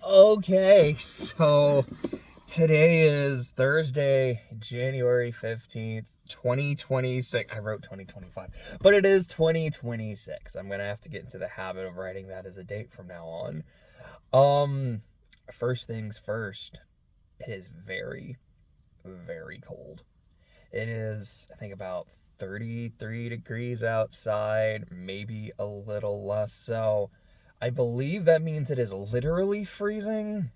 Okay, so today is Thursday, January 15th, 2026. I wrote 2025, but it is 2026. I'm going to have to get into the habit of writing that as a date from now on. First things first, it is very, very cold. It is, I think, about 33 degrees outside, maybe a little less so. I believe that means it is literally freezing.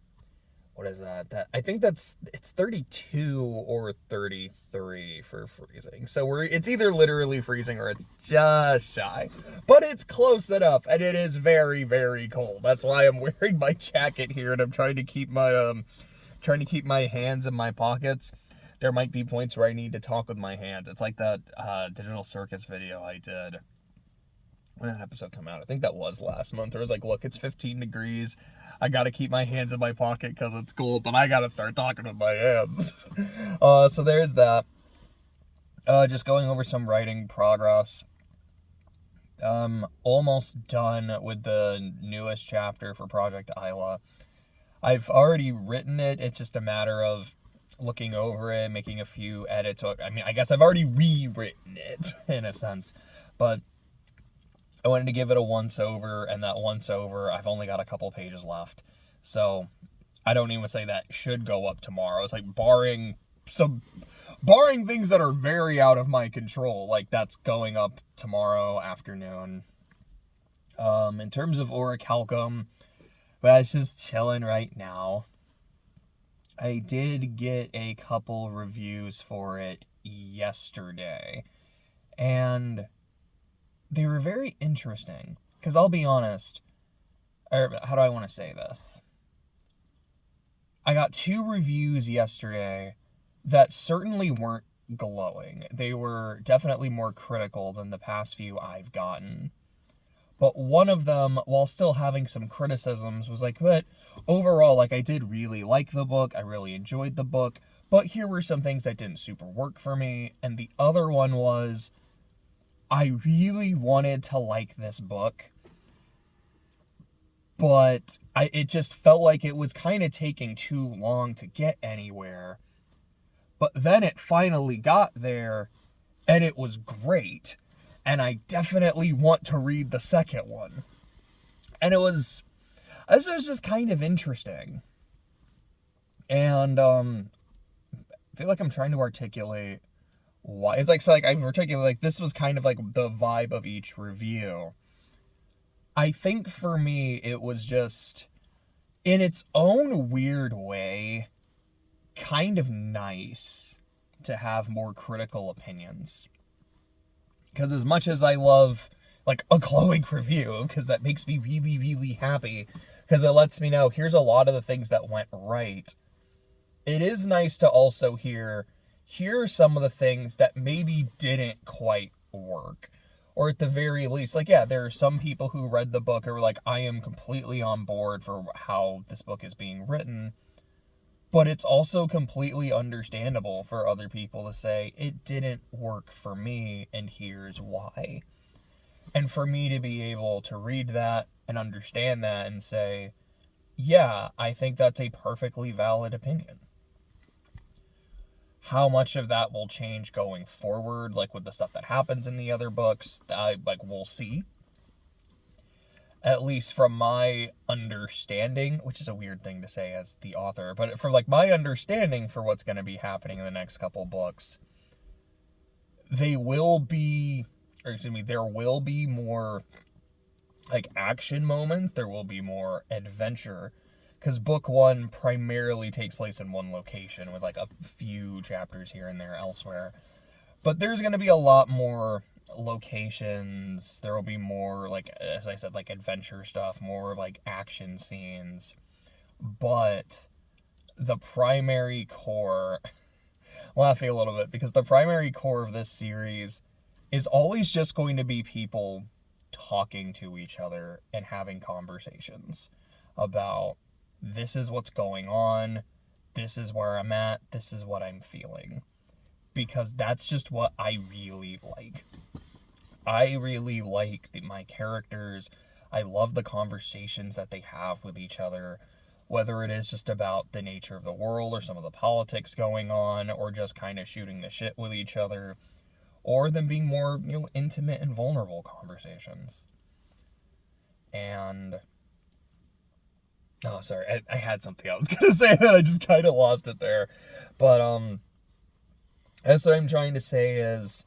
What is that? I think it's 32 or 33 for freezing. So it's either literally freezing or it's just shy. But it's close enough, and it is very, very cold. That's why I'm wearing my jacket here, and I'm trying to keep my hands in my pockets. There might be points where I need to talk with my hands. It's like that digital circus video I did. When that episode come out? I think that was last month. It was like, look, it's 15 degrees. I got to keep my hands in my pocket because it's cold, but I got to start talking with my hands. So there's that. Just going over some writing progress. Almost done with the newest chapter for Project Ayla. I've already written it. It's just a matter of looking over it, making a few edits. I mean, I guess I've already rewritten it in a sense, but I wanted to give it a once over, and that once over, I've only got a couple pages left. So I don't even say that should go up tomorrow. It's like barring things that are very out of my control, like that's going up tomorrow afternoon. In terms of Orichalcum, that's just chilling right now. I did get a couple reviews for it yesterday, and they were very interesting, because I'll be honest, or how do I want to say this? I got 2 reviews yesterday that certainly weren't glowing. They were definitely more critical than the past few I've gotten. But one of them, while still having some criticisms, was like, but overall, like, I did really like the book. I really enjoyed the book. But here were some things that didn't super work for me. And the other one was, I really wanted to like this book, but it just felt like it was kind of taking too long to get anywhere. But then it finally got there, and it was great. And I definitely want to read the second one. And this was just kind of interesting. And I feel like I'm trying to articulate why. It's like, so like I've articulated, like, this was kind of like the vibe of each review. I think for me, it was just, in its own weird way, kind of nice to have more critical opinions. Because as much as I love, like, a glowing review, because that makes me really, really happy, because it lets me know here's a lot of the things that went right, it is nice to also hear some of the things that maybe didn't quite work. Or at the very least, like, yeah, there are some people who read the book and were like, I am completely on board for how this book is being written. But it's also completely understandable for other people to say, it didn't work for me, and here's why. And for me to be able to read that and understand that and say, yeah, I think that's a perfectly valid opinion. How much of that will change going forward, like with the stuff that happens in the other books, we'll see. At least from my understanding, which is a weird thing to say as the author, but for like my understanding for what's going to be happening in the next couple books, there will be more like action moments, there will be more adventure, because book 1 primarily takes place in one location with like a few chapters here and there elsewhere. But there's going to be a lot more locations. There will be more, like, as I said, like adventure stuff, more like action scenes. But the primary core, laughing a little bit, because the primary core of this series is always just going to be people talking to each other and having conversations about, this is what's going on, this is where I'm at, this is what I'm feeling. Because that's just what I really like. I really like my characters. I love the conversations that they have with each other. whether it is just about the nature of the world or some of the politics going on, or just kind of shooting the shit with each other, or them being more, intimate and vulnerable conversations. And, oh, sorry, I had something I was going to say that I just kind of lost it there. But, that's what I'm trying to say is,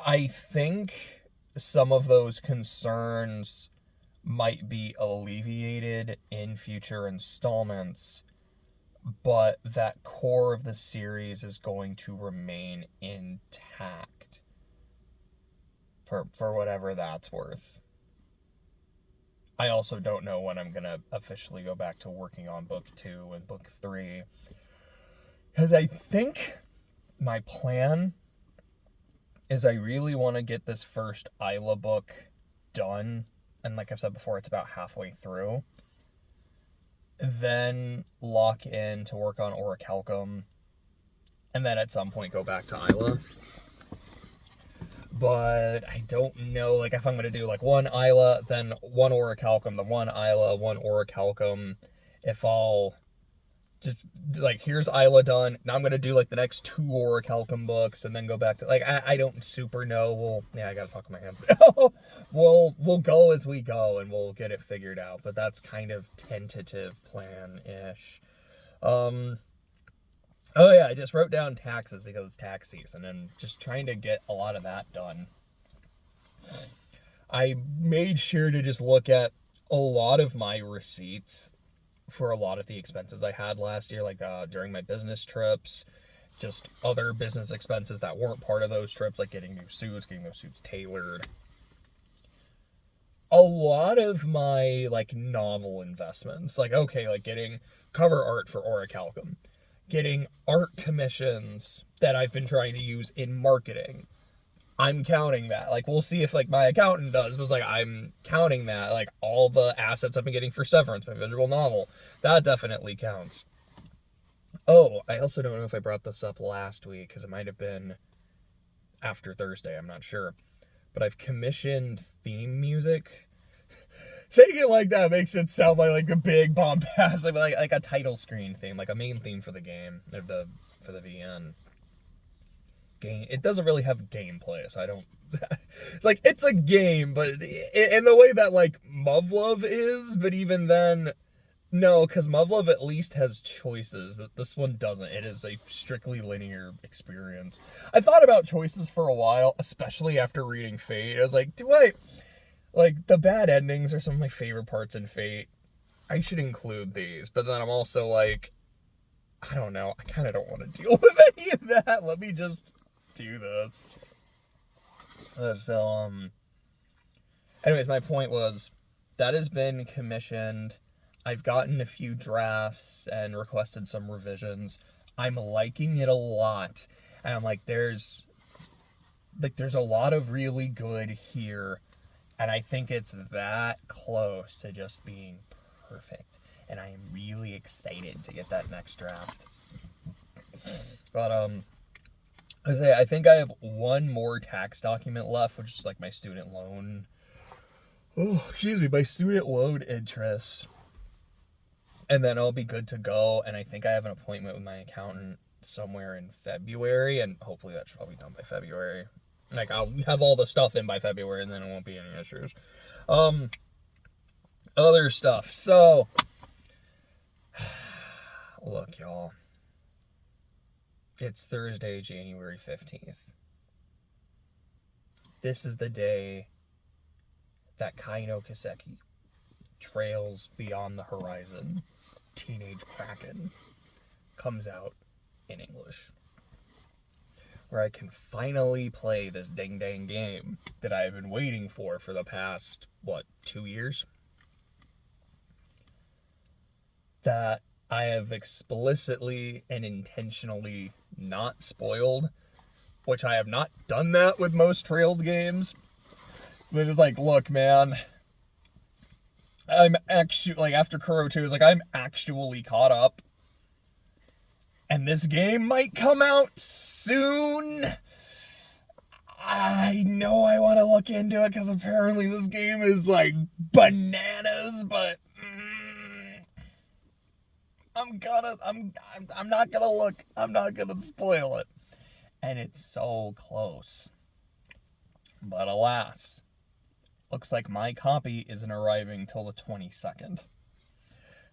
I think some of those concerns might be alleviated in future installments, but that core of the series is going to remain intact for whatever that's worth. I also don't know when I'm going to officially go back to working on book 2 and book 3, because I think my plan is I really want to get this first Ayla book done. And like I've said before, it's about halfway through. Then lock in to work on Orichalcum. And then at some point go back to Ayla. But I don't know, like, if I'm going to do, like, one Ayla, then one Orichalcum, then one Ayla, one Orichalcum. If I'll just, like, here's Ayla done. Now I'm going to do, like, the next 2 Orichalcum books and then go back to, like, I don't super know. Well, yeah, I got to talk with my hands now. We'll go as we go and we'll get it figured out. But that's kind of tentative plan-ish. Oh, yeah, I just wrote down taxes because it's tax season and just trying to get a lot of that done. I made sure to just look at a lot of my receipts for a lot of the expenses I had last year, like during my business trips, just other business expenses that weren't part of those trips, like getting new suits, getting those suits tailored. A lot of my, like, novel investments, like, okay, like getting cover art for Orichalcum, getting art commissions that I've been trying to use in marketing. I'm counting that. Like, we'll see if, like, my accountant does, but it's like, I'm counting that. Like, all the assets I've been getting for Severance, my visual novel, that definitely counts. Oh, I also don't know if I brought this up last week, because it might have been after Thursday, I'm not sure. But I've commissioned theme music. Saying it like that makes it sound like a big bombastic, like a title screen theme, like a main theme for the game, or for the VN game. It doesn't really have gameplay, so I don't. It's like, it's a game, but in the way that, like, Muv-Luv is, but even then, no, because Muv-Luv at least has choices that this one doesn't. It is a strictly linear experience. I thought about choices for a while, especially after reading Fate. I was like, like, the bad endings are some of my favorite parts in Fate. I should include these, but then I'm also like, I don't know, I kind of don't want to deal with any of that. Let me just do this. Anyways, my point was, that has been commissioned. I've gotten a few drafts and requested some revisions. I'm liking it a lot. And I'm like, there's a lot of really good here. And I think it's that close to just being perfect. And I am really excited to get that next draft. But, I think I have one more tax document left, which is, like, my student loan. Oh, excuse me, my student loan interest. And then I'll be good to go. And I think I have an appointment with my accountant somewhere in February. And hopefully that should all be done by February. Like, I'll have all the stuff in by February, and then it won't be any issues. Other stuff. So, look, y'all. It's Thursday, January 15th. This is the day that Kaino Kiseki, Trails Beyond the Horizon, Teenage Kraken, comes out in English. Where I can finally play this dang game that I've been waiting for the past, 2 years? That I have explicitly and intentionally not spoiled, which I have not done that with most Trails games. But it's like, look, man, I'm actually, like, after Kuro 2, it's like, I'm actually caught up. And this game might come out soon. I know I want to look into it because apparently this game is like bananas, but I'm not gonna look. I'm not gonna spoil it. And it's so close. But alas, looks like my copy isn't arriving till the 22nd.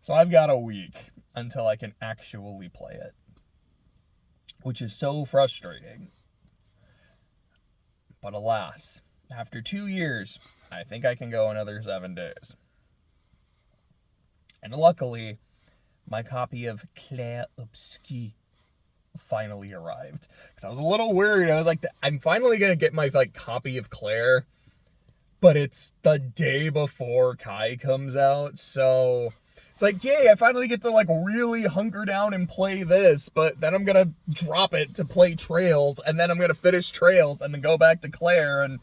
So I've got a week until I can actually play it, which is so frustrating. But alas, after 2 years, I think I can go another 7 days. And luckily, my copy of Clair Obscur finally arrived. Because I was a little worried. I was like, I'm finally going to get my copy of Clair, but it's the day before Kai comes out, so it's like, yay, I finally get to really hunker down and play this, but then I'm gonna drop it to play Trails, and then I'm gonna finish Trails and then go back to Clair, and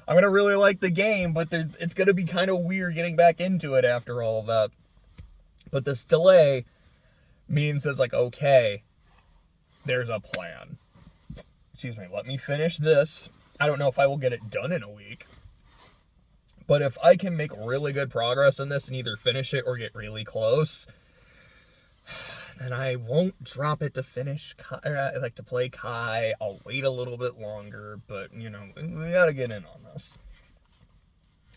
I'm gonna really like the game, but it's gonna be kind of weird getting back into it after all of that. But this delay means it's like, okay, there's a plan. Excuse me, let me finish this. I don't know if I will get it done in a week. But if I can make really good progress in this and either finish it or get really close, then I won't drop it to finish Kai, to play Kai. I'll wait a little bit longer, but, we gotta get in on this.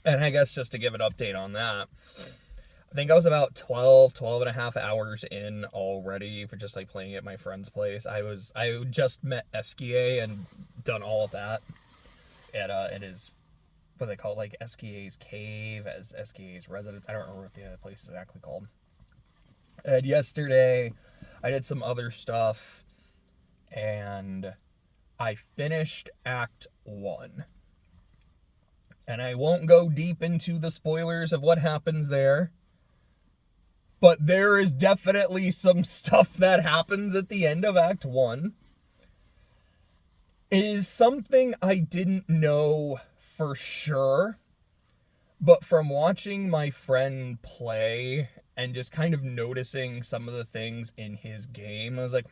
And I guess just to give an update on that, I think I was about 12 and a half hours in already for just playing at my friend's place. I just met Eskia and done all of that. It is what they call it, Eskia's Cave, as Eskia's Residence. I don't remember what the other place is exactly called. And yesterday, I did some other stuff, and I finished Act 1. And I won't go deep into the spoilers of what happens there, but there is definitely some stuff that happens at the end of Act 1. It is something I didn't know for sure, but from watching my friend play and just kind of noticing some of the things in his game, I was like,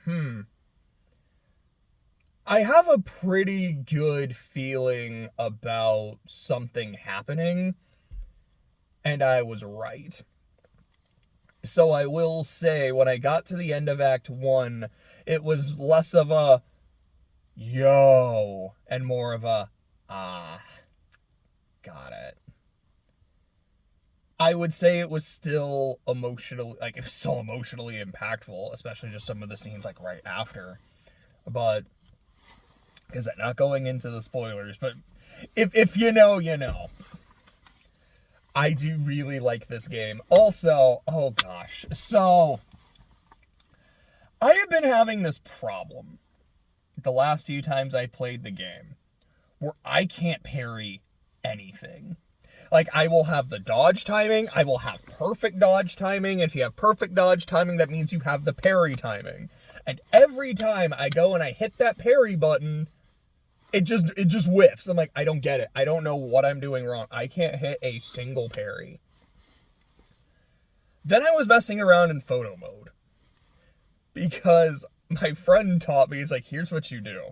I have a pretty good feeling about something happening, and I was right. So I will say, when I got to the end of Act 1, it was less of a yo and more of a got it. I would say it was still emotionally impactful, especially just some of the scenes right after. But is that not going into the spoilers? But if you know, you know. I do really like this game. Also, oh gosh, so I have been having this problem the last few times I played the game where I can't parry anything. I will have the dodge timing, I will have perfect dodge timing. If you have perfect dodge timing, that means you have the parry timing. And every time I go and I hit that parry button, it just whiffs. I'm like, I don't get it. I don't know what I'm doing wrong. I can't hit a single parry. Then I was messing around in photo mode, because my friend taught me, he's like, here's what you do.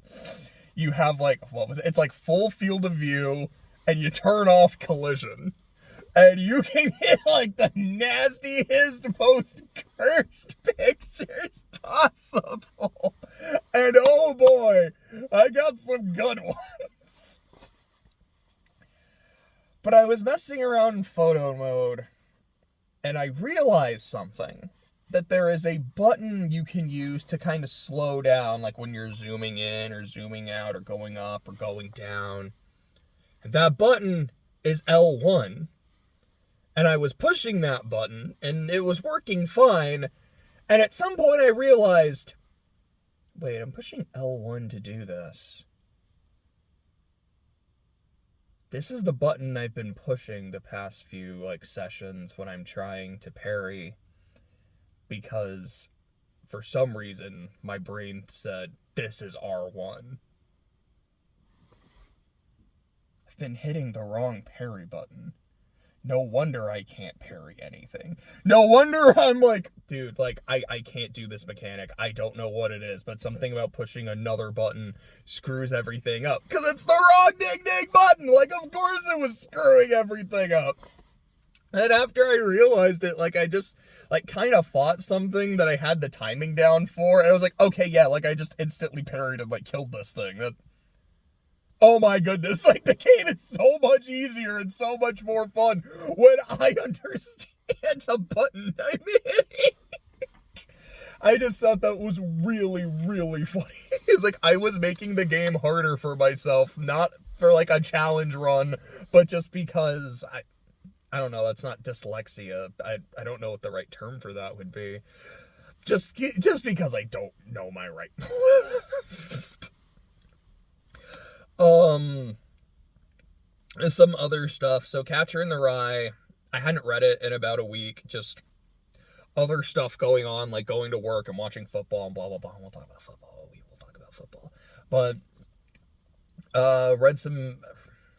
You have it's full field of view, and you turn off collision. And you can get the nastiest, most cursed pictures possible. And oh boy, I got some good ones. But I was messing around in photo mode, and I realized something. That there is a button you can use to kind of slow down, when you're zooming in or zooming out or going up or going down. And that button is L1. And I was pushing that button, and it was working fine. And at some point I realized, wait, I'm pushing L1 to do this. This is the button I've been pushing the past few, sessions when I'm trying to parry. Because, for some reason, my brain said, this is R1. I've been hitting the wrong parry button. No wonder I can't parry anything. No wonder I'm like, dude, like, I can't do this mechanic. I don't know what it is, but something about pushing another button screws everything up. Because it's the wrong ding-ding button! Like, of course it was screwing everything up. And after I realized it, like, I just, like, kind of fought something that I had the timing down for, and I was like, okay, yeah, like, I just instantly parried and, like, killed this thing. Oh my goodness, like, the game is so much easier and so much more fun when I understand the button I'm hitting. I just thought that was really, really funny. It's like I was making the game harder for myself, not for, like, a challenge run, but just because I don't know, that's not dyslexia. I don't know what the right term for that would be. Just because I don't know my right some other stuff. So Catcher in the Rye, I hadn't read it in about a week. Just other stuff going on, like going to work and watching football and blah, blah, blah. We'll talk about football. We will talk about football. But, read some,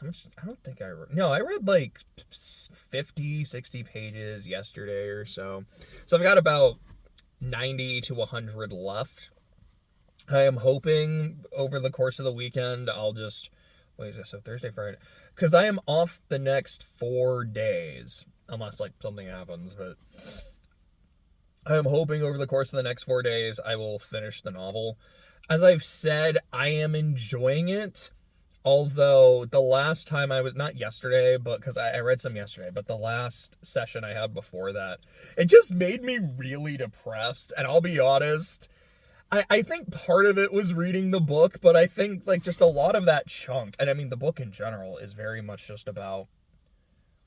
I don't think I read, no, I read like 50, 60 pages yesterday or so. So I've got about 90 to 100 left. I am hoping over the course of the weekend, I'll just, so Thursday, Friday, because I am off the next 4 days, unless, like, something happens, but I am hoping over the course of the next 4 days, I will finish the novel. As I've said, I am enjoying it, although the last time I was, not yesterday, but because I read some yesterday, but the last session I had before that, it just made me really depressed, and I'll be honest, I think part of it was reading the book, but I think, like, just a lot of that chunk, and I mean, the book in general is very much just about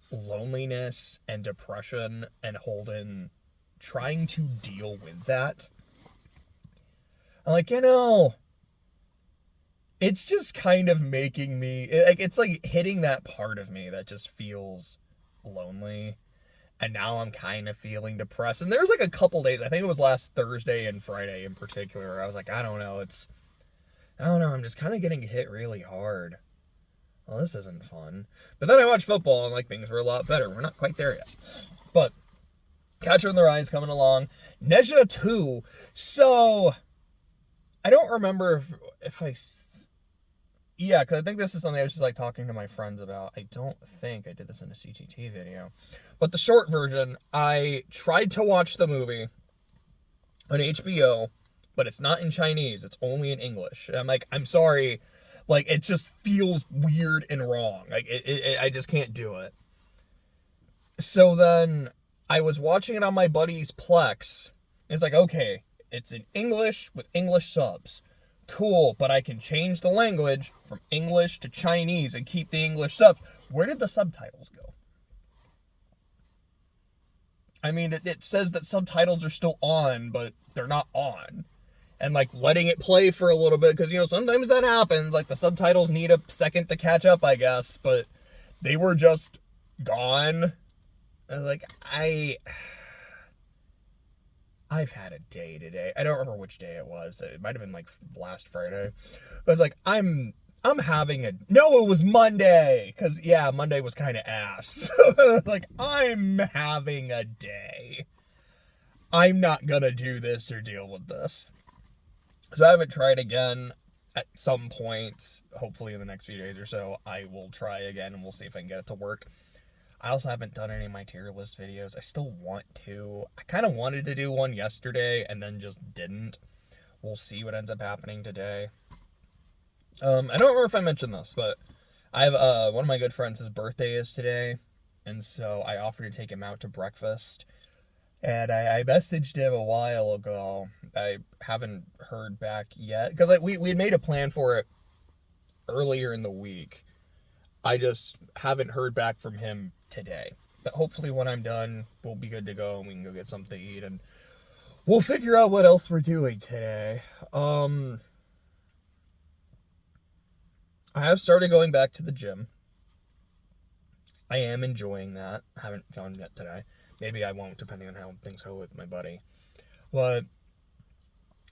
loneliness and depression and Holden trying to deal with that. I'm like, it's just kind of making me, it's like hitting that part of me that just feels lonely. And now I'm kind of feeling depressed. And there's like a couple days, I think it was last Thursday and Friday in particular, I was like, I don't know, I'm just kind of getting hit really hard. Well, this isn't fun. But then I watched football and, like, things were a lot better. We're not quite there yet. But Catcher in the Rye is coming along. Neja 2. So, I don't remember if I... Yeah, because I think this is something I was just, like, talking to my friends about. I don't think I did this in a CTT video. But the short version, I tried to watch the movie on HBO, but it's not in Chinese. It's only in English. And I'm like, I'm sorry. Like, it just feels weird and wrong. Like, I just can't do it. So then I was watching it on my buddy's Plex. And it's like, okay, it's in English with English subs. Cool, but I can change the language from English to Chinese and keep the English subs. Where did the subtitles go? I mean, it says that subtitles are still on, but they're not on. And, like, letting it play for a little bit, because, sometimes that happens. Like, the subtitles need a second to catch up, I guess, but they were just gone. Like, I've had a day today. I don't remember which day it was. It might have been, like, last Friday. But it's like, I'm having a... No, it was Monday! Because, yeah, Monday was kind of ass. Like, I'm having a day. I'm not gonna do this or deal with this. So I haven't tried again. At some point, hopefully in the next few days or so, I will try again and we'll see if I can get it to work. I also haven't done any of my tier list videos. I still want to. I kind of wanted to do one yesterday and then just didn't. We'll see what ends up happening today. I don't remember if I mentioned this, but I have one of my good friends, his birthday is today, and so I offered to take him out to breakfast. And I messaged him a while ago. I haven't heard back yet, because we had made a plan for it earlier in the week. I just haven't heard back from him today. But hopefully when I'm done, we'll be good to go and we can go get something to eat and we'll figure out what else we're doing today. I have started going back to the gym. I am enjoying that. I haven't gone yet today. Maybe I won't, depending on how things go with my buddy. But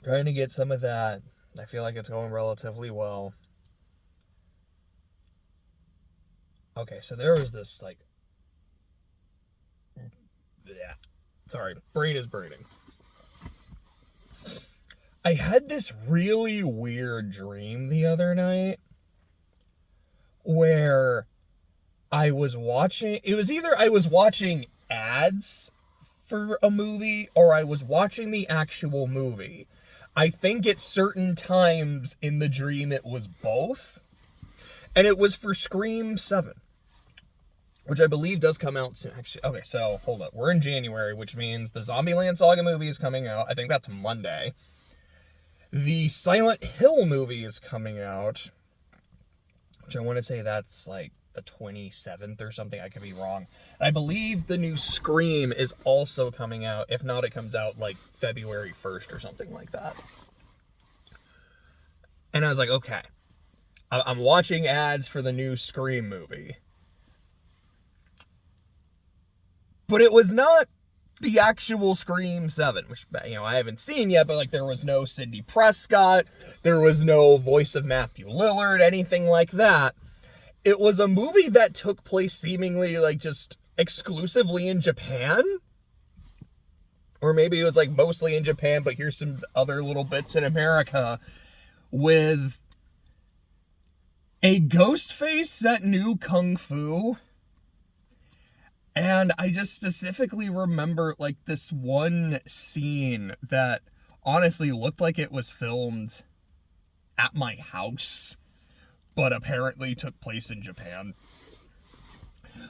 trying to get some of that. I feel like it's going relatively well. Okay, so there was this, like, Sorry, brain is braining. I had this really weird dream the other night where I was watching, it was either I was watching ads for a movie or I was watching the actual movie. I think at certain times in the dream it was both. And it was for Scream 7, which I believe does come out soon. Actually, okay, so hold up. We're in January, which means the Zombieland Saga movie is coming out. I think that's Monday. The Silent Hill movie is coming out, which I want to say that's like the 27th or something. I could be wrong. And I believe the new Scream is also coming out. If not, it comes out like February 1st or something like that. And I was like, okay, I'm watching ads for the new Scream movie. But it was not the actual Scream 7, which, you know, I haven't seen yet, but, like, there was no Sidney Prescott, there was no voice of Matthew Lillard, anything like that. It was a movie that took place seemingly, like, just exclusively in Japan. Or maybe it was, like, mostly in Japan, but here's some other little bits in America, with a ghost face that knew Kung Fu. And I just specifically remember, like, this one scene that honestly looked like it was filmed at my house, but apparently took place in Japan.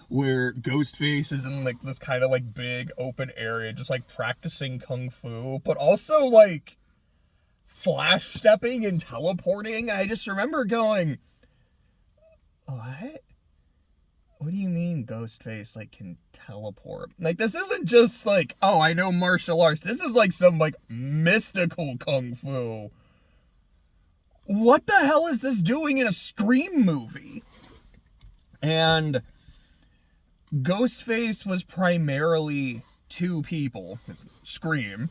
Where Ghostface is in, like, this kind of, like, big open area, just, like, practicing Kung Fu, but also, like, flash stepping and teleporting. And I just remember going, what? What do you mean Ghostface, like, can teleport? Like, this isn't just, like, oh, I know martial arts. This is, like, some, like, mystical Kung Fu. What the hell is this doing in a Scream movie? And Ghostface was primarily two people. Scream.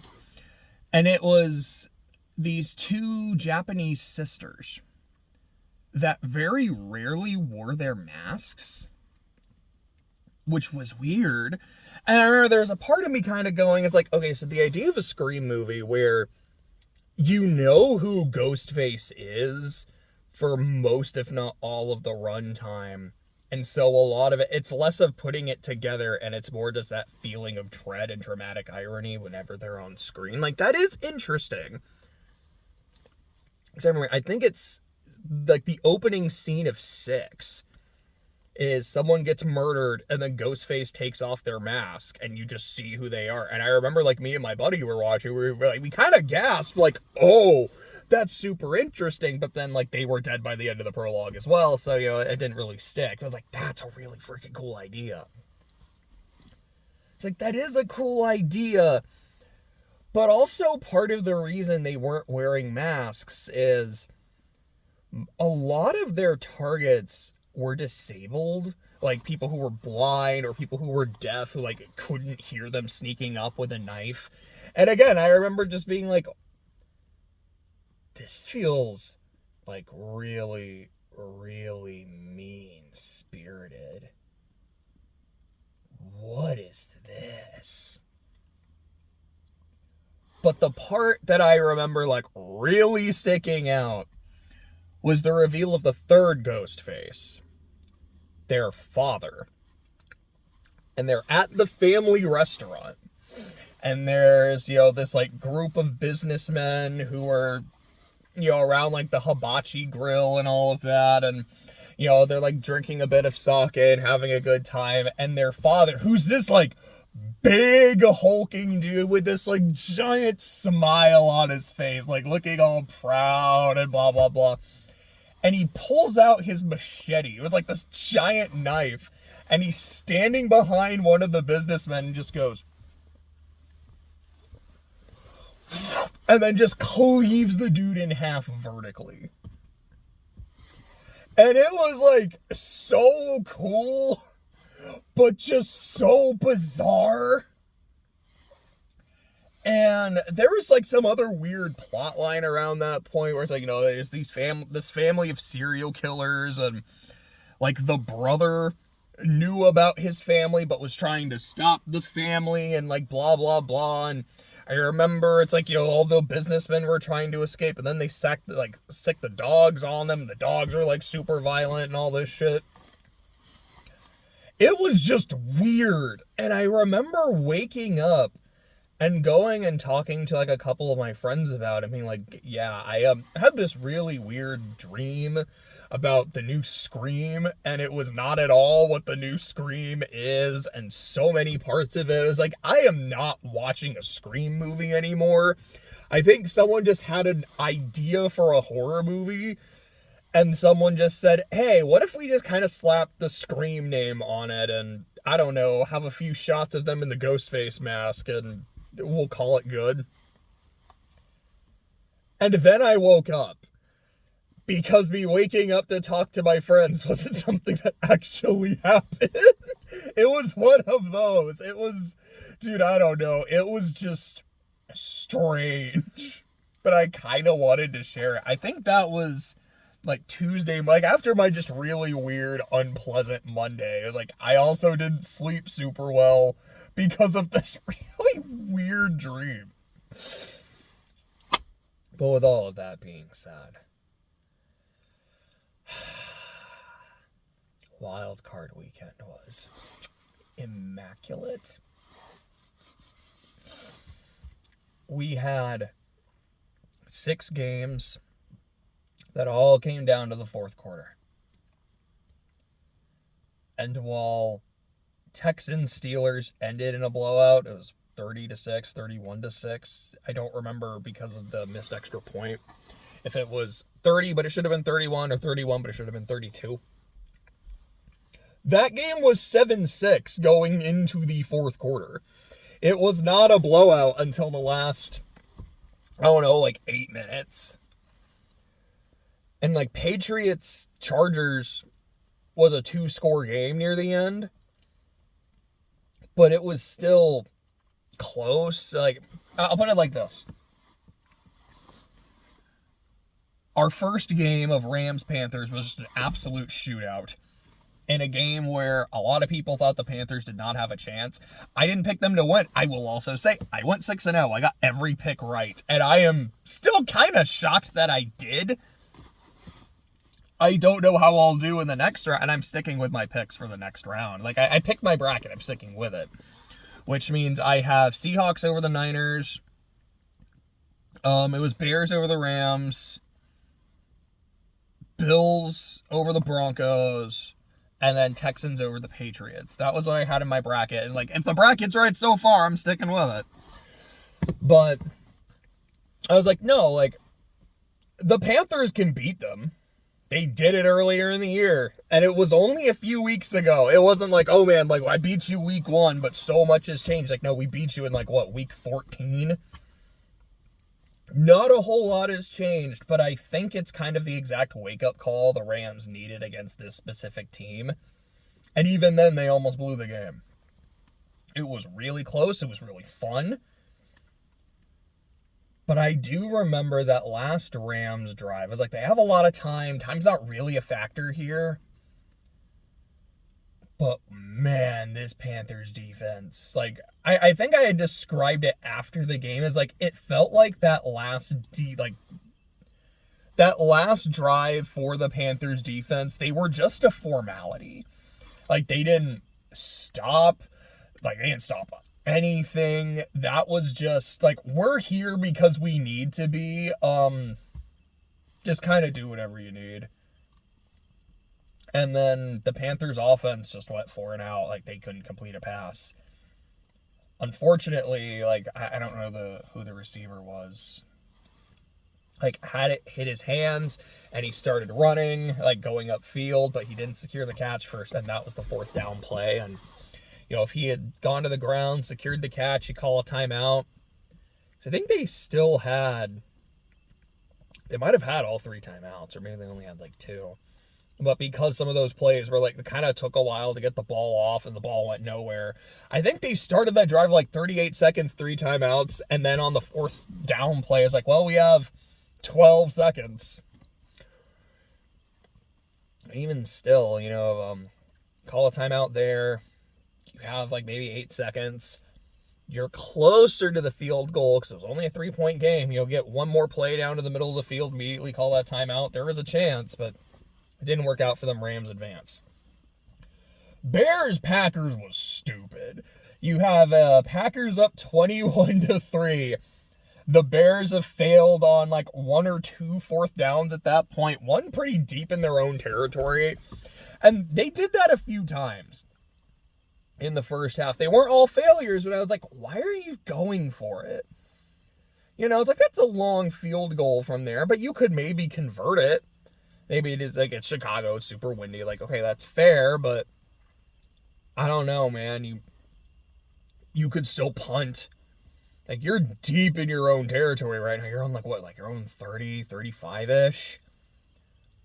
And it was these two Japanese sisters that very rarely wore their masks, which was weird. And I remember there was a part of me kind of going, it's like, okay, so the idea of a Scream movie where you know who Ghostface is for most, if not all, of the runtime. And so a lot of it, it's less of putting it together and it's more just that feeling of dread and dramatic irony whenever they're on screen. Like, that is interesting. Because I think it's like the opening scene of 6 is someone gets murdered and then Ghostface takes off their mask and you just see who they are. And I remember, like, me and my buddy were watching, we kind of gasped, like, oh, that's super interesting. But then, like, they were dead by the end of the prologue as well, so, you know, it didn't really stick. I was like, that's a really freaking cool idea. It's like, that is a cool idea. But also part of the reason they weren't wearing masks is a lot of their targets were disabled, like people who were blind or people who were deaf who, like, couldn't hear them sneaking up with a knife. And again, I remember just being like, this feels like really, really mean-spirited. What is this? But the part that I remember, like, really sticking out was the reveal of the third Ghostface, their father. And they're at the family restaurant. And there's, you know, this, like, group of businessmen who are, you know, around, like, the hibachi grill and all of that. And, you know, they're, like, drinking a bit of sake and having a good time. And their father, who's this, like, big hulking dude with this, like, giant smile on his face, like, looking all proud and blah, blah, blah. And he pulls out his machete. It was like this giant knife. And he's standing behind one of the businessmen and just goes, and then just cleaves the dude in half vertically. And it was, like, so cool, but just so bizarre. And there was, like, some other weird plot line around that point where it's like, you know, there's this family of serial killers, and, like, the brother knew about his family but was trying to stop the family and like blah blah blah. And I remember it's like, all the businessmen were trying to escape, and then they sick the dogs on them. The dogs were like super violent and all this shit. It was just weird. And I remember waking up and going and talking to like a couple of my friends about it, being like, yeah, I had this really weird dream about the new Scream, and it was not at all what the new Scream is, and so many parts of it. It was like, I am not watching a Scream movie anymore. I think someone just had an idea for a horror movie, and someone just said, hey, what if we just kind of slap the Scream name on it, and, I don't know, have a few shots of them in the Ghostface mask, and we'll call it good. And then I woke up. Because me waking up to talk to my friends wasn't something that actually happened. It was one of those. It was, dude, I don't know. It was just strange. But I kind of wanted to share it. I think that was like Tuesday, like after my just really weird, unpleasant Monday. It was like, I also didn't sleep super well because of this really weird dream. But with all of that being said, wild card weekend was immaculate. We had 6 games that all came down to the fourth quarter. And while Texans-Steelers ended in a blowout, it was 30-6, 31-6. I don't remember because of the missed extra point if it was 30, but it should have been 31, or 31, but it should have been 32. That game was 7-6 going into the fourth quarter. It was not a blowout until the last, I don't know, like 8 minutes. And like Patriots-Chargers was a 2-score game near the end. But it was still close. Like, I'll put it like this. Our first game of Rams-Panthers was just an absolute shootout. In a game where a lot of people thought the Panthers did not have a chance. I didn't pick them to win. I will also say, I went 6-0. I got every pick right. And I am still kind of shocked that I did. I don't know how I'll do in the next round. And I'm sticking with my picks for the next round. Like, I picked my bracket. I'm sticking with it. Which means I have Seahawks over the Niners. It was Bears over the Rams. Bills over the Broncos, and then Texans over the Patriots. That was what I had in my bracket. And like, if the bracket's right so far, I'm sticking with it. But I was like, no, like, the Panthers can beat them. They did it earlier in the year, and it was only a few weeks ago. It wasn't like, oh man, like, I beat you week 1, but so much has changed. Like, no, we beat you in like, what, week 14? Not a whole lot has changed, but I think it's kind of the exact wake-up call the Rams needed against this specific team. And even then, they almost blew the game. It was really close. It was really fun. But I do remember that last Rams drive. I was like, they have a lot of time. Time's not really a factor here. But, man, this Panthers defense, like, I think I had described it after the game as, like, it felt like that last drive for the Panthers defense, they were just a formality. Like, they didn't stop. Like, they didn't stop anything. That was just, like, we're here because we need to be. Just kind of do whatever you need. And then the Panthers offense just went 4 and out. Like, they couldn't complete a pass. Unfortunately, like, I don't know who the receiver was. Like, had it hit his hands, and he started running, like, going upfield, but he didn't secure the catch first, and that was the 4th down play. And, you know, if he had gone to the ground, secured the catch, you call a timeout. So I think they still had, they might have had all 3 timeouts, or maybe they only had, like, 2. But because some of those plays were like, it kind of took a while to get the ball off and the ball went nowhere. I think they started that drive like 38 seconds, 3 timeouts. And then on the 4th down play, it's like, well, we have 12 seconds. Even still, you know, call a timeout there. You have like maybe 8 seconds. You're closer to the field goal because it was only a 3-point game. You'll get one more play down to the middle of the field, immediately call that timeout. There was a chance, but it didn't work out for them. Rams advance. Bears-Packers was stupid. You have Packers up 21-3. The Bears have failed on like 1 or 2 fourth downs at that point. One pretty deep in their own territory. And they did that a few times in the first half. They weren't all failures, but I was like, why are you going for it? You know, it's like, that's a long field goal from there, but you could maybe convert it. Maybe it is like, it's Chicago, it's super windy. Like, okay, that's fair, but I don't know, man. You could still punt. Like, you're deep in your own territory right now. You're on, like, what? Like, your own 30, 35-ish?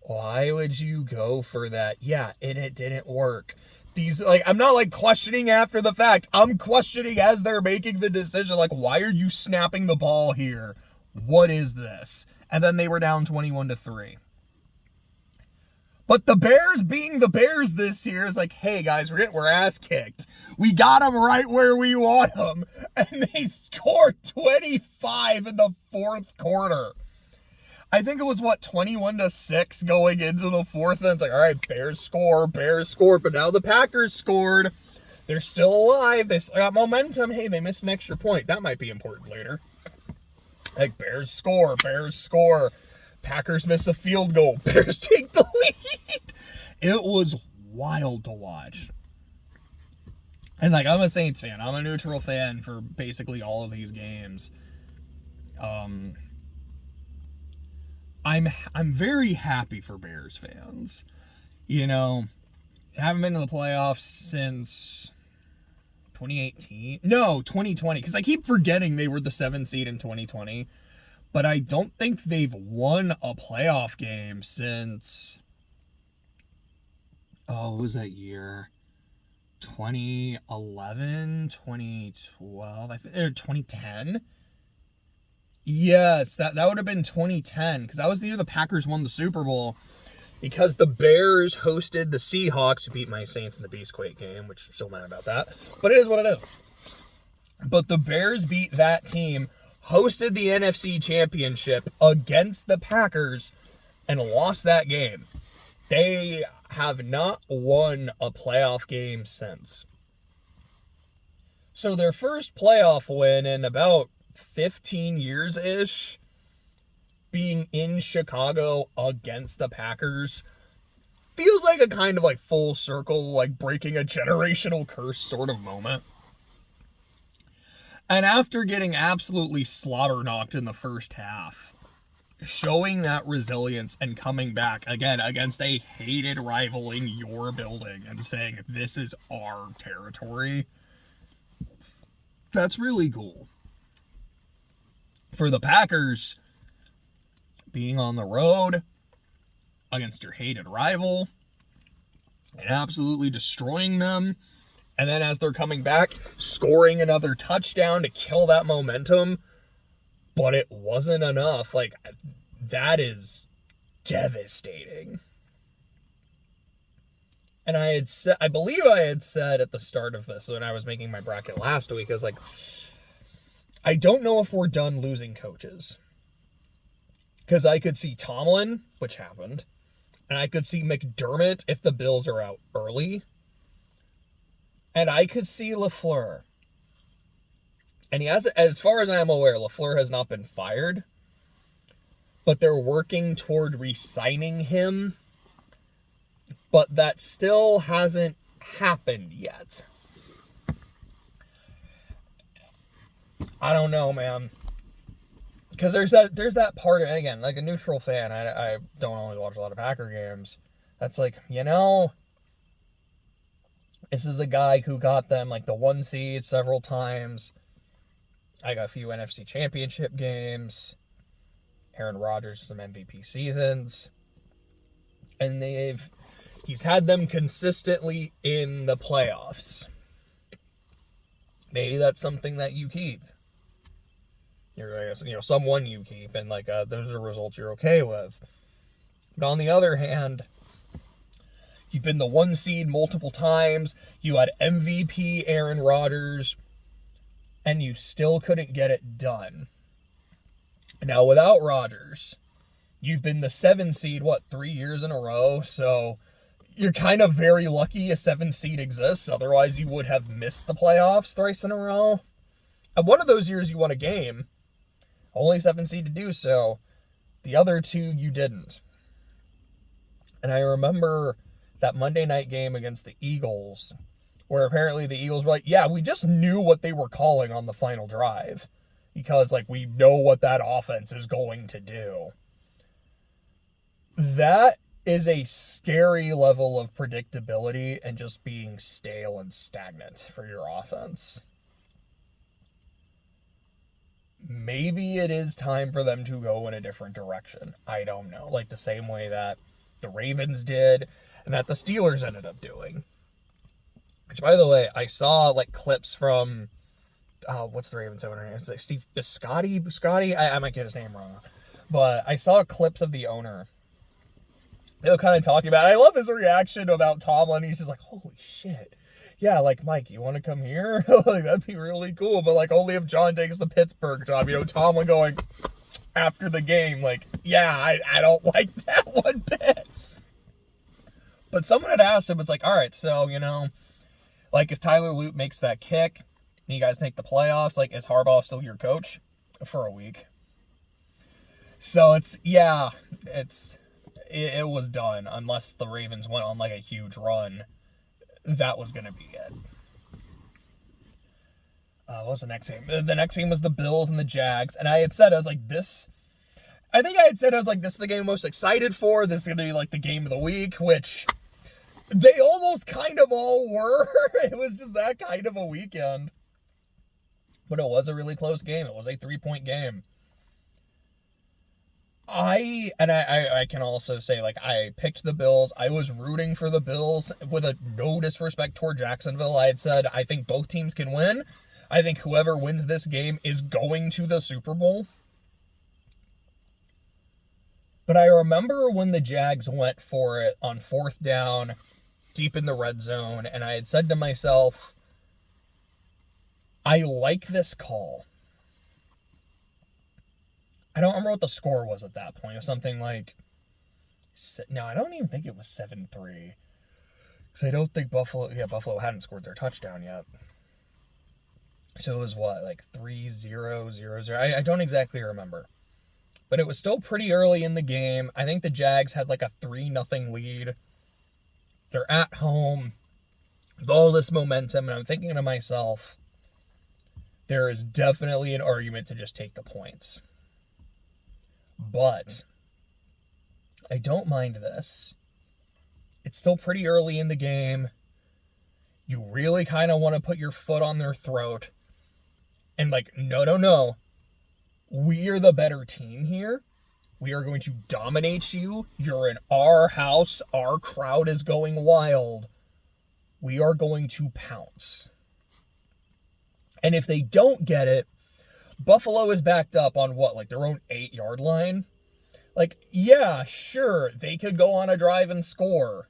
Why would you go for that? Yeah, and it didn't work. I'm not, like, questioning after the fact. I'm questioning as they're making the decision. Like, why are you snapping the ball here? What is this? And then they were down 21-3. But the Bears being the Bears this year is like, hey, guys, we're ass kicked. We got them right where we want them. And they scored 25 in the fourth quarter. I think it was, 21-6 going into the fourth. And it's like, all right, Bears score. But now the Packers scored. They're still alive. They still got momentum. Hey, they missed an extra point. That might be important later. Like, Bears score. Packers miss a field goal. Bears take the lead. It was wild to watch. And, like, I'm a Saints fan. I'm a neutral fan for basically all of these games. I'm very happy for Bears fans. You know, haven't been to the playoffs since 2018. No, 2020. Because I keep forgetting they were the 7th seed in 2020. But I don't think they've won a playoff game since, what was that year? 2011, 2012, I think, or 2010? Yes, that would have been 2010, because that was the year the Packers won the Super Bowl, because the Bears hosted the Seahawks, who beat my Saints in the Beastquake game, which I'm still mad about that, but it is what it is. But the Bears beat that team, hosted the NFC Championship against the Packers, and lost that game. They have not won a playoff game since. So their first playoff win in about 15 years-ish, being in Chicago against the Packers, feels like a kind of like full circle, like breaking a generational curse sort of moment. And after getting absolutely slobber knocked in the first half, showing that resilience and coming back again against a hated rival in your building and saying, this is our territory, that's really cool. For the Packers, being on the road against your hated rival and absolutely destroying them, and then as they're coming back, scoring another touchdown to kill that momentum, but it wasn't enough. Like, that is devastating. And I believe I had said at the start of this, when I was making my bracket last week, I was like, I don't know if we're done losing coaches. Because I could see Tomlin, which happened, and I could see McDermott if the Bills are out early. And I could see LaFleur. And he has, as far as I am aware, LaFleur has not been fired. But they're working toward re-signing him. But that still hasn't happened yet. I don't know, man. Because there's that part of, and again, like a neutral fan, I don't always watch a lot of Packer games. That's like, you know, this is a guy who got them like the 1 seed several times. I got a few NFC Championship games. Aaron Rodgers, some MVP seasons. And he's had them consistently in the playoffs. Maybe that's something that you keep. Someone you keep, and those are results you're okay with. But on the other hand, You've been the 1 seed multiple times. You had MVP Aaron Rodgers, and you still couldn't get it done. Now, without Rodgers, you've been the 7 seed, 3 years in a row? So you're kind of very lucky a 7 seed exists. Otherwise, you would have missed the playoffs thrice in a row. And one of those years, you won a game. Only 7 seed to do so. The other 2, you didn't. And I remember that Monday night game against the Eagles, where apparently the Eagles were like, yeah, we just knew what they were calling on the final drive. Because, we know what that offense is going to do. That is a scary level of predictability and just being stale and stagnant for your offense. Maybe it is time for them to go in a different direction. I don't know. The same way that the Ravens did and that the Steelers ended up doing. Which, by the way, I saw, clips from, what's the Ravens owner name? It's Steve Biscotti? I might get his name wrong. But I saw clips of the owner. They were kind of talking about it. I love his reaction about Tomlin. He's just like, holy shit. Yeah, Mike, you want to come here? That'd be really cool. But, only if John takes the Pittsburgh job. Tomlin going after the game, yeah, I don't like that one bit. But someone had asked him, it's all right, so, if Tyler Lute makes that kick, and you guys make the playoffs, is Harbaugh still your coach for a week? So it was done. Unless the Ravens went on, a huge run, that was going to be it. What was the next game? The next game was the Bills and the Jags, and I had said, this is the game I'm most excited for. This is going to be, the game of the week, which they almost kind of all were. It was just that kind of a weekend. But it was a really close game. It was a 3-point game. I can also say, I picked the Bills. I was rooting for the Bills with no disrespect toward Jacksonville. I had said, I think both teams can win. I think whoever wins this game is going to the Super Bowl. But I remember when the Jags went for it on 4th down, deep in the red zone, and I had said to myself, I like this call. I don't remember what the score was at that point. It was something no, I don't even think it was 7-3. Because I don't think Buffalo hadn't scored their touchdown yet. So it was 3-0, 0-0. I don't exactly remember. But it was still pretty early in the game. I think the Jags had a 3-0 lead. They're at home. With all this momentum, and I'm thinking to myself, there is definitely an argument to just take the points. But I don't mind this. It's still pretty early in the game. You really kind of want to put your foot on their throat. And no. We are the better team here. We are going to dominate you. You're in our house. Our crowd is going wild. We are going to pounce. And if they don't get it, Buffalo is backed up on their own 8-yard line? Yeah, sure, they could go on a drive and score.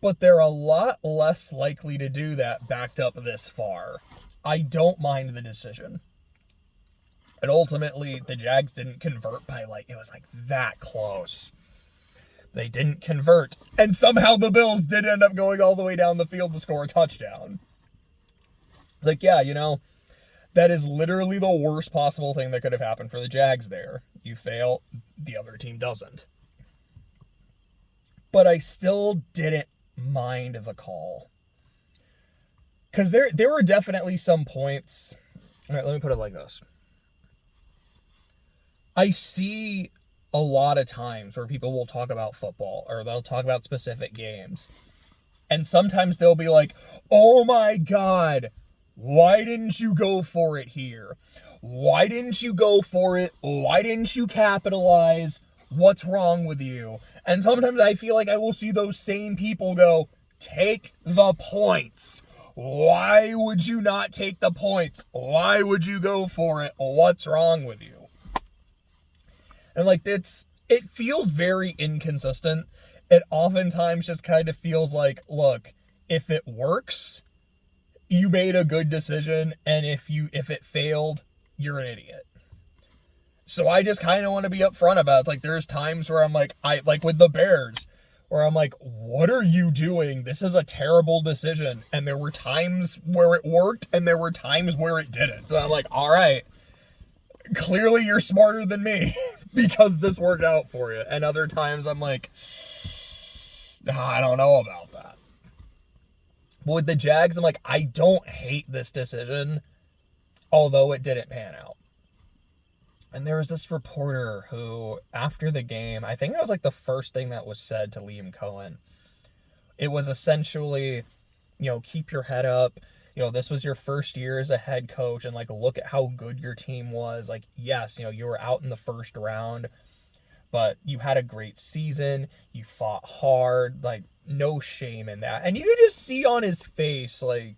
But they're a lot less likely to do that backed up this far. I don't mind the decision. And ultimately, the Jags didn't convert by it was that close. They didn't convert. And somehow the Bills did end up going all the way down the field to score a touchdown. That is literally the worst possible thing that could have happened for the Jags there. You fail, the other team doesn't. But I still didn't mind the call. Because there were definitely some points. All right, let me put it like this. I see a lot of times where people will talk about football or they'll talk about specific games. And sometimes they'll be like, oh my God, why didn't you go for it here? Why didn't you go for it? Why didn't you capitalize? What's wrong with you? And sometimes I feel like I will see those same people go, take the points. Why would you not take the points? Why would you go for it? What's wrong with you? And it feels very inconsistent. it oftentimes just kind of feels like, look, if it works, you made a good decision, and if it failed, you're an idiot. So I just kind of want to be upfront about it. It's like there's times where I'm like, like with the Bears, where I'm like, what are you doing? This is a terrible decision. And there were times where it worked, and there were times where it didn't. So I'm like, all right, clearly you're smarter than me because this worked out for you. And other times I'm like, I don't know about that. But with the Jags, I'm like, I don't hate this decision, although it didn't pan out. And there was this reporter who, after the game, I think that was like the first thing that was said to Liam Cohen. It was essentially, keep your head up. This was your first year as a head coach, and like, look at how good your team was. Like, yes, you were out in the first round, but you had a great season. You fought hard, like, no shame in that. And you could just see on his face, like,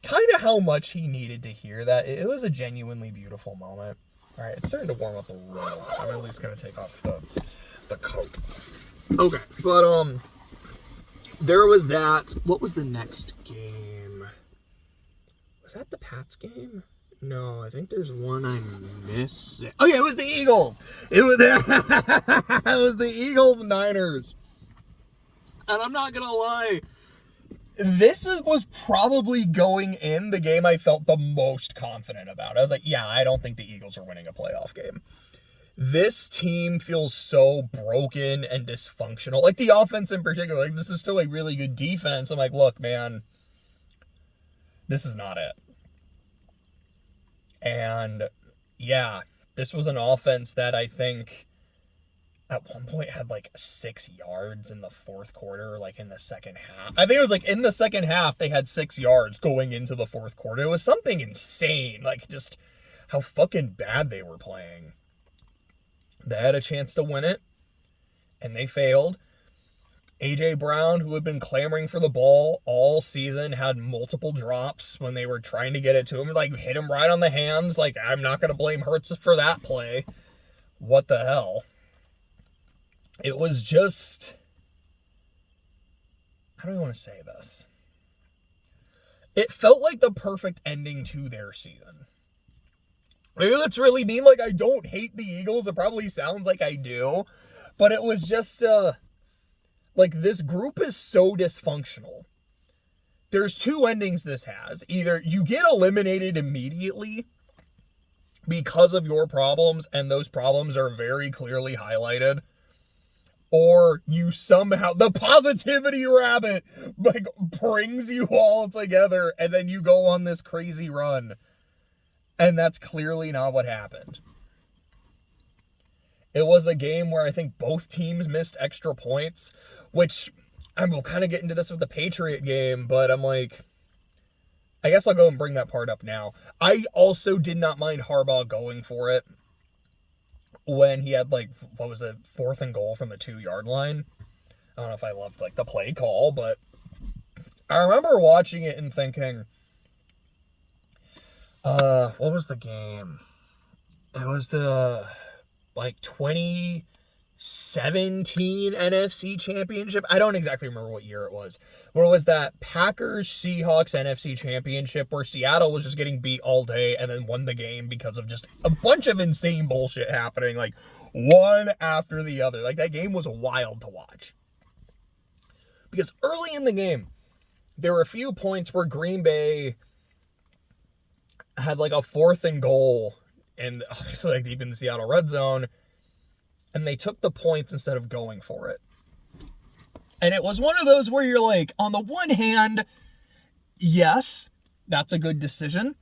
kind of how much he needed to hear that. It was a genuinely beautiful moment. All right, it's starting to warm up a little. I'm at least going to take off the coat. Okay, but, there was that. What was the next game? Was that the Pats game? No, I think there's one I'm missing. Oh, yeah, it was the Eagles. It was the Eagles-Niners. And I'm not going to lie, was probably going in the game I felt the most confident about. I was like, yeah, I don't think the Eagles are winning a playoff game. This team feels so broken and dysfunctional. Like, the offense in particular, like, this is still a really good defense. I'm like, look, man, this is not it. And, yeah, this was an offense that I think at one point had like 6 yards in the fourth quarter, like in the second half. I think it was like in the second half, they had 6 yards going into the fourth quarter. It was something insane, like just how fucking bad they were playing. They had a chance to win it, and they failed. A.J. Brown, who had been clamoring for the ball all season, had multiple drops when they were trying to get it to him, like hit him right on the hands. Like, I'm not going to blame Hurts for that play. What the hell? It was just, how do I want to say this? It felt like the perfect ending to their season. Maybe that's really mean. Like, I don't hate the Eagles. It probably sounds like I do. But it was just, like, this group is so dysfunctional. There's 2 endings this has. Either you get eliminated immediately because of your problems, and those problems are very clearly highlighted, or you somehow, the positivity rabbit, like, brings you all together, and then you go on this crazy run. And that's clearly not what happened. It was a game where I think both teams missed extra points, which, and we'll kind of get into this with the Patriot game, but I'm like, I guess I'll go and bring that part up now. I also did not mind Harbaugh going for it when he had, like, what was it, 4th and goal from the 2-yard line. I don't know if I loved, like, the play call, but I remember watching it and thinking, what was the game? It was the, like, 2017 NFC Championship. I don't exactly remember what year it was. Where it was that Packers-Seahawks NFC Championship where Seattle was just getting beat all day and then won the game because of just a bunch of insane bullshit happening, like, one after the other. Like, that game was wild to watch. Because early in the game, there were a few points where Green Bay had, like, a 4th and goal, and obviously, like, deep in the Seattle red zone, and they took the points instead of going for it. And it was one of those where you're like, on the one hand, yes, that's a good decision,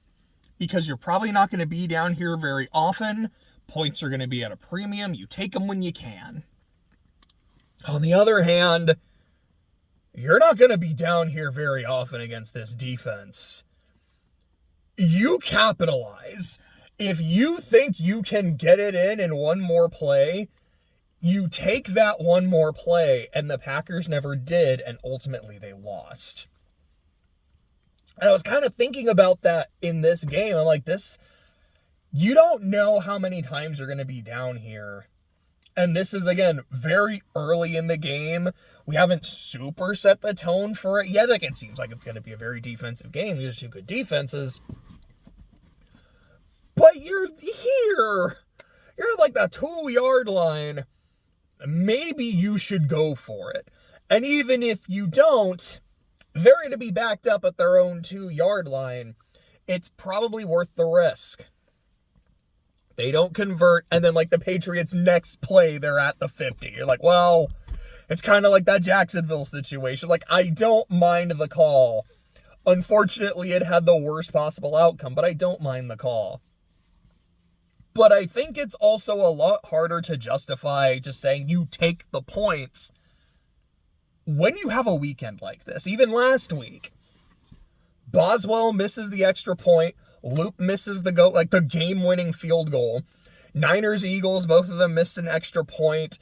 because you're probably not going to be down here very often. Points are going to be at a premium. You take them when you can. On the other hand, you're not going to be down here very often against this defense. You capitalize. If you think you can get it in one more play, you take that one more play, and the Packers never did, and ultimately they lost. And I was kind of thinking about that in this game. I'm like, you don't know how many times you're going to be down here And this is, again, very early in the game. We haven't super set the tone for it yet. Like, it seems like it's going to be a very defensive game. There's two good defenses. But you're here. You're at, like, the 2-yard line. Maybe you should go for it. And even if you don't, they're going to be backed up at their own 2-yard line. It's probably worth the risk. They don't convert, and then, like, the Patriots' next play, they're at the 50. You're like, well, it's kind of like that Jacksonville situation. Like, I don't mind the call. Unfortunately, it had the worst possible outcome, but I don't mind the call. But I think it's also a lot harder to justify just saying you take the points when you have a weekend like this. Even last week, Boswell misses the extra point. Loop misses the game-winning field goal. Niners, Eagles, both of them missed an extra point.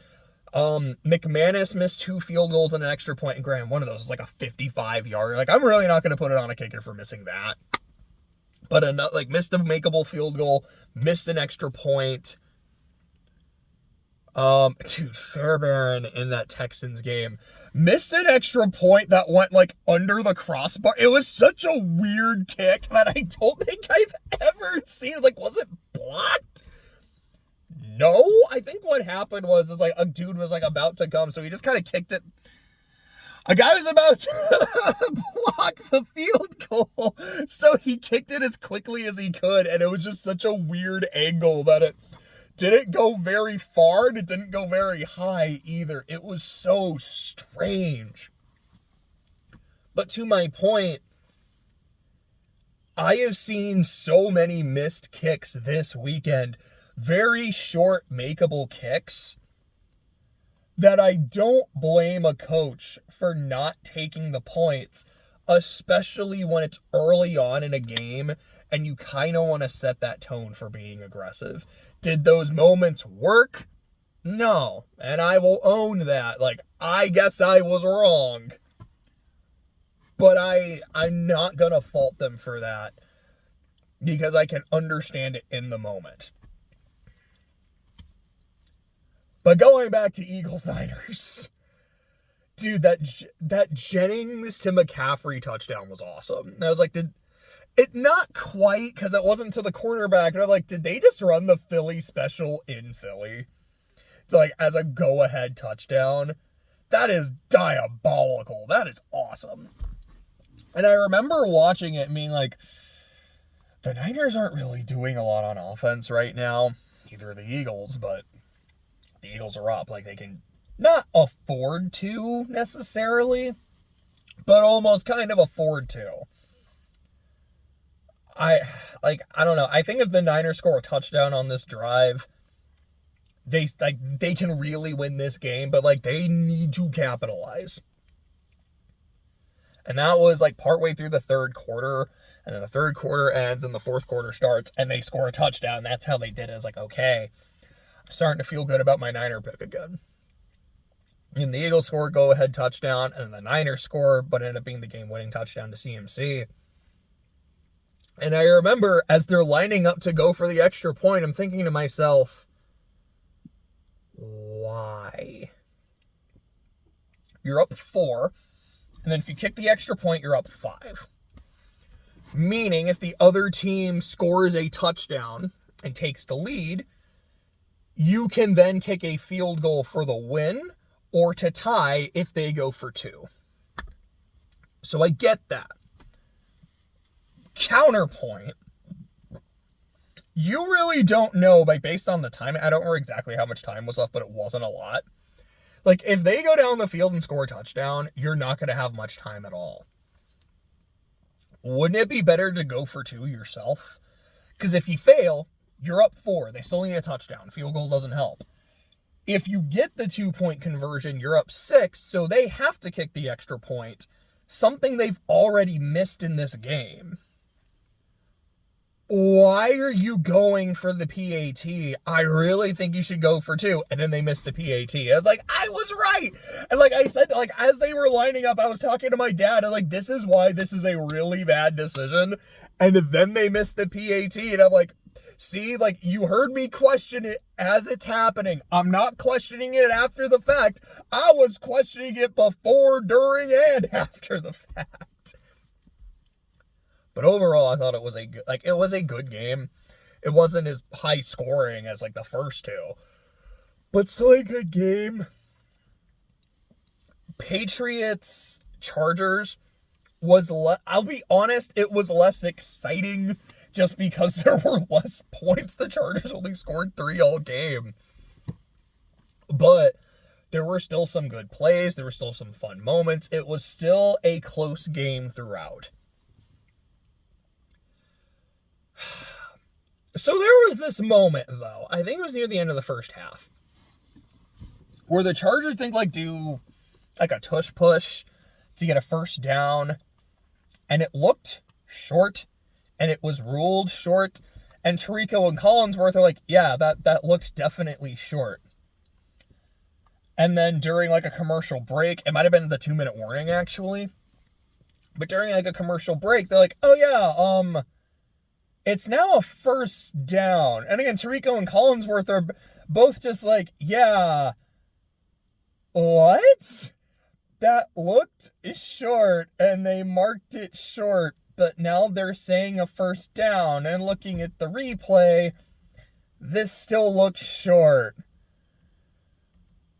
McManus missed 2 field goals and an extra point. And granted, one of those is like a 55-yarder. Like, I'm really not going to put it on a kicker for missing that. But missed a makeable field goal, missed an extra point. Dude, Fairbairn in that Texans game missed an extra point that went, like, under the crossbar. It was such a weird kick that I don't think I've ever seen. Like, was it blocked? No. I think what happened was like, a dude was, like, about to come, so he just kind of kicked it. A guy was about to block the field goal, so he kicked it as quickly as he could, and it was just such a weird angle that it didn't go very far, and it didn't go very high either. It was so strange. But to my point, I have seen so many missed kicks this weekend, very short, makeable kicks, that I don't blame a coach for not taking the points, especially when it's early on in a game and you kind of want to set that tone for being aggressive. Did those moments work? No. And I will own that. Like, I guess I was wrong. But I'm not going to fault them for that, because I can understand it in the moment. But going back to Eagles-Niners, dude, that Jennings to McCaffrey touchdown was awesome. And I was like, it not quite, because it wasn't to the quarterback, but I'm like, did they just run the Philly special in Philly? It's like, as a go-ahead touchdown? That is diabolical. That is awesome. And I remember watching it and being like, the Niners aren't really doing a lot on offense right now. Neither are the Eagles, but the Eagles are up. Like, they can not afford to necessarily, but almost kind of afford to. I don't know. I think if the Niners score a touchdown on this drive, they can really win this game, but, like, they need to capitalize. And that was, like, partway through the third quarter, and then the third quarter ends and the fourth quarter starts, and they score a touchdown. That's how they did it. I was like, okay, I'm starting to feel good about my Niner pick again. And the Eagles score a go-ahead touchdown, and the Niners score, but ended up being the game-winning touchdown to CMC. And I remember, as they're lining up to go for the extra point, I'm thinking to myself, why? You're up 4, and then if you kick the extra point, you're up 5. Meaning, if the other team scores a touchdown and takes the lead, you can then kick a field goal for the win, or to tie if they go for 2. So I get that. Counterpoint, you really don't know, like, based on the time, I don't remember exactly how much time was left, but it wasn't a lot. Like, if they go down the field and score a touchdown, you're not going to have much time at all. Wouldn't it be better to go for 2 yourself? Because if you fail, you're up 4. They still need a touchdown. Field goal doesn't help. If you get the 2-point conversion, you're up 6, so they have to kick the extra point, something they've already missed in this game. Why are you going for the PAT? I really think you should go for 2. And then they missed the PAT. I was like, I was right. And like I said, like, as they were lining up, I was talking to my dad, and like, this is why this is a really bad decision. And then they missed the PAT. And I'm like, See, like, you heard me question it as it's happening. I'm not questioning it after the fact. I was questioning it before, during, and after the fact. But overall, I thought it was a good game. It wasn't as high scoring as, like, the first two. But still a good game. Patriots, Chargers I'll be honest, it was less exciting just because there were less points. The Chargers only scored 3 all game. But there were still some good plays. There were still some fun moments. It was still a close game throughout. So there was this moment, though. I think it was near the end of the first half, where the Chargers do like a tush push to get a first down, and it looked short, and it was ruled short, and Tirico and Collinsworth are like, yeah, that looked definitely short. And then during like a commercial break, it might have been the 2-minute warning actually, but during like a commercial break, they're like, oh yeah, it's now a first down. And again, Tirico and Collinsworth are both just like, yeah, what? That looked short, and they marked it short, but now they're saying a first down, and looking at the replay, this still looks short.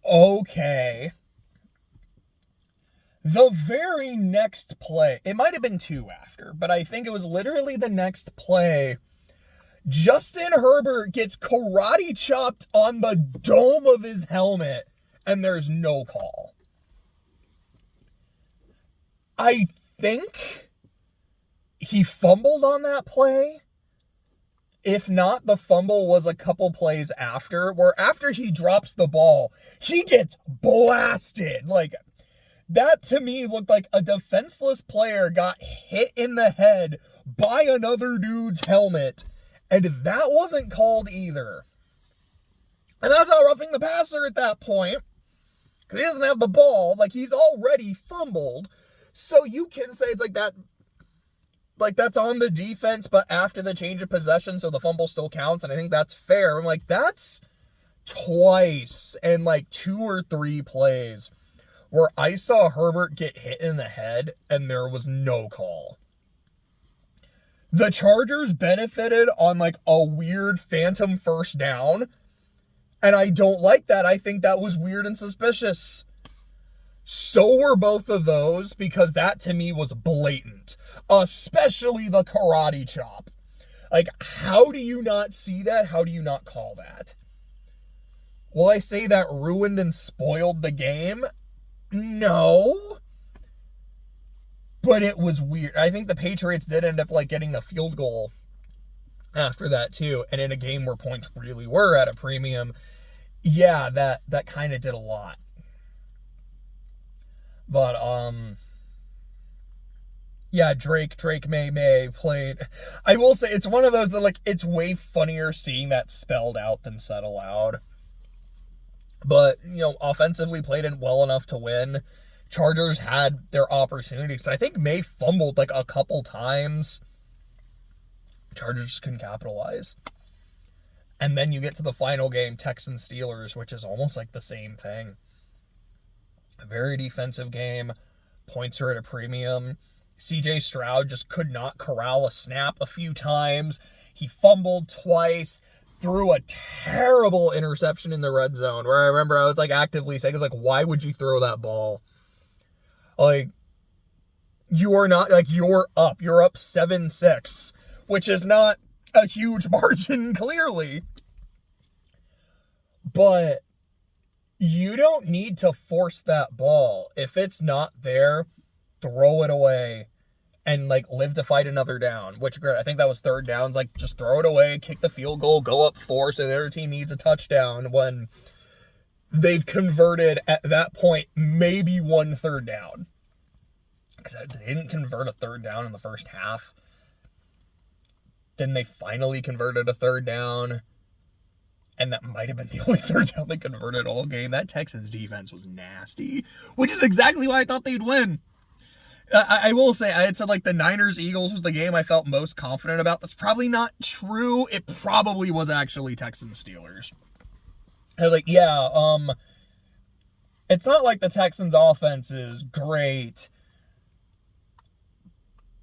Okay. The very next play, it might have been 2 after, but I think it was literally the next play, Justin Herbert gets karate chopped on the dome of his helmet, and there's no call. I think he fumbled on that play. If not, the fumble was a couple plays after, where after he drops the ball, he gets blasted. Like, that to me looked like a defenseless player got hit in the head by another dude's helmet, and that wasn't called either. And that's not roughing the passer at that point, because he doesn't have the ball. Like, he's already fumbled. So you can say it's like that, like that's on the defense, but after the change of possession, so the fumble still counts, and I think that's fair. I'm like, that's twice in like 2 or 3 plays where I saw Herbert get hit in the head, and there was no call. The Chargers benefited on like a weird phantom first down, and I don't like that. I think that was weird and suspicious. So were both of those, because that to me was blatant, especially the karate chop. Like, how do you not see that? How do you not call that? Will I say that ruined and spoiled the game? No. But it was weird. I think the Patriots did end up like getting the field goal after that too, and in a game where points really were at a premium, yeah, that kind of did a lot. But, yeah, Drake May played. I will say, it's one of those that, like, it's way funnier seeing that spelled out than said aloud. But, you know, offensively played it well enough to win. Chargers had their opportunities. I think May fumbled, like, a couple times. Chargers just couldn't capitalize. And then you get to the final game, Texans-Steelers, which is almost like the same thing. A very defensive game. Points are at a premium. CJ Stroud just could not corral a snap a few times. He fumbled twice. Threw a terrible interception in the red zone, where I remember I was like actively saying, why would you throw that ball? Like, you are not, like, you're up 7-6, which is not a huge margin, clearly. But you don't need to force that ball. If it's not there, throw it away and, like, live to fight another down, which, great. I think that was third downs. Like, just throw it away, kick the field goal, go up 4 so the other team needs a touchdown when they've converted, at that point, maybe 1 third down. Because they didn't convert a third down in the first half. Then they finally converted a third down. And that might have been the only third down they converted all game. That Texans defense was nasty, which is exactly why I thought they'd win. I will say, I had said like the Niners-Eagles was the game I felt most confident about. That's probably not true. It probably was actually Texans-Steelers. I was like, yeah, it's not like the Texans' offense is great,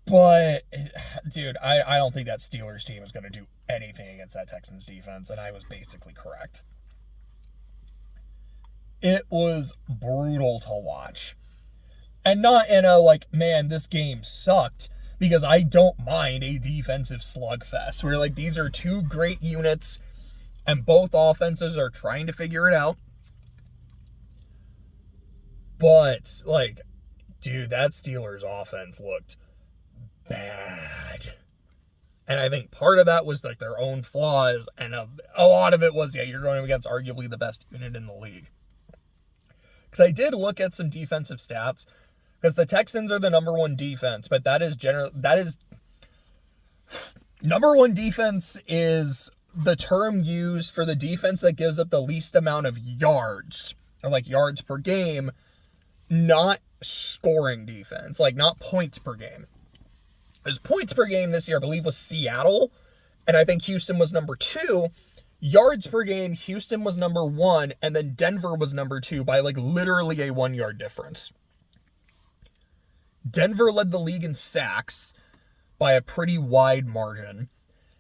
but, dude, I don't think that Steelers team is going to do anything against that Texans defense, and I was basically correct. It was brutal to watch. And not in a, like, man, this game sucked, because I don't mind a defensive slugfest, where, like, these are two great units, and both offenses are trying to figure it out. But, like, dude, that Steelers offense looked bad. And I think part of that was, like, their own flaws, and a lot of it was, yeah, you're going against arguably the best unit in the league. Because I did look at some defensive stats, because the Texans are the number one defense, but number one defense is the term used for the defense that gives up the least amount of yards, or like yards per game, not scoring defense, like not points per game. His points per game this year, I believe, was Seattle, and I think Houston was number 2. Yards per game, Houston was number 1, and then Denver was number 2 by like literally a 1 yard difference. Denver led the league in sacks by a pretty wide margin.